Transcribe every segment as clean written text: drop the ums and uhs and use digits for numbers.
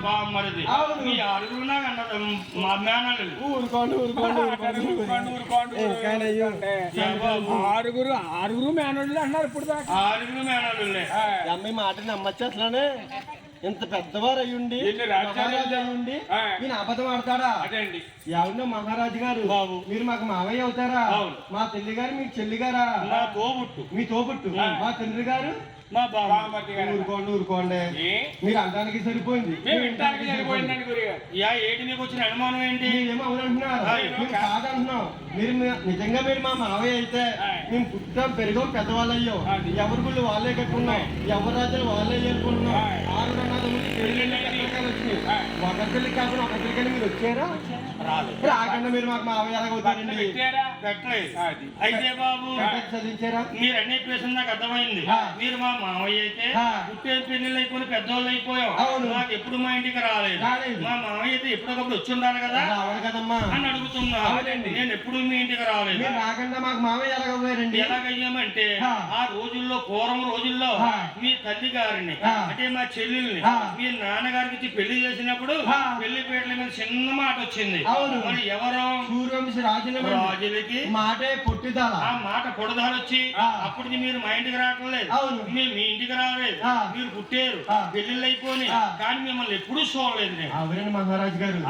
బామ్మరిది మీ ఆరుగురు నాకు అన్నది మా మేనల్లు. ఆరుగురు మేనల్లు అన్నారు ఇప్పుడు దాకా. ఆరుగురు మేనల్లులే. అమ్మాయి మాట నమ్మచ్చు అసలనే. ఇంత పెద్దవారు అయ్యుండి మహారాజు అయ్యుండి నేను అబద్ధం ఆడతాడా? అదే అండి. ఎవరినో మహారాజు గారు బాబు మీరు మాకు మావయ్య అవుతారా? మా తల్లి గారు మీ చెల్లి గారా? మా తోబుట్టు. మీ తోబుట్టు. మా తండ్రి గారు మా బామ్మర్ది గారు. ఊరుకోండి మీరు అంటానికి సరిపోయింది. ఏటి మీకు వచ్చిన అనుమానం ఏంటి? ఏమో అవునంటున్నారు మీరు కాదంటున్నాం. మీరు నిజంగా మీరు మా మావయ్య అయితే మేము పుట్టాం పెరిగాం పెద్దవాళ్ళు అయ్యాం. ఎవరి గుళ్ళు వాళ్ళే కట్టుకున్నాం, ఎవరి రాజ్యాలు వాళ్ళే చేసుకుంటున్నాం. ఒక పెళ్లి కాకుండా ఒక పెళ్లికని మీరు వచ్చారా? రాకుండా మీరు మాకు మావయ్య ఎలాగవుతారండి? అయితే బాబు చదివించారా? మీరు అన్ని ప్రశ్న నాకు అర్థమైంది. మీరు మా మావయ్య అయితే పుట్టే పెళ్లిళ్ళు అయిపోయి పెద్దోళ్ళు అయిపోయాం. నాకు ఎప్పుడు మా ఇంటికి రాలేదు. మా మావయ్య అయితే ఎప్పటికప్పుడు వచ్చి ఉండాలి కదా కదమ్మా అని అడుగుతున్నా. నేను ఎప్పుడు మీ ఇంటికి రాలేదు. రాకుండా మాకు మావయ్య ఎలాగయ్యారండి? ఎలాగయ్యామంటే ఆ రోజుల్లో పూర్వం రోజుల్లో మీ తల్లి గారిని అంటే మా చెల్లెల్ని మీ నాన్నగారికి ఇచ్చి పెళ్లి చేసినప్పుడు పెళ్లి పేటల మీద చిన్న మాట వచ్చింది. మరి ఎవరో సూర్యవంశ రాజులకి మాటే పొట్టిదాల. ఆ మాట పొడదాలు వచ్చి అప్పటికి మీరు మా ఇంటికి రావట్లేదు. మేము మీ ఇంటికి రాలేదు. మీరు పుట్టారు పెళ్లిళ్ళు అయిపోయి కానీ మిమ్మల్ని ఎప్పుడూ చూడలేదు. ఎవరండి మహారాజు గారు?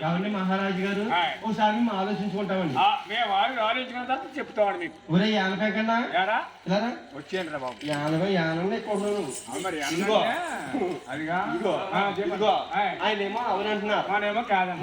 ఎవరండి మహారాజు గారు? ఒకసారి మేము ఆలోచించుకుంటామండి. మేము ఆలోచించుకున్న తర్వాత చెప్తామండి మీకు. ఒరే యానపై కన్నా వచ్చేయండి రా బాబు. యానండి కొన్నాను. అదిగా ఆయన ఏమో ఎవరంటున్నారు, కాదమ్మా.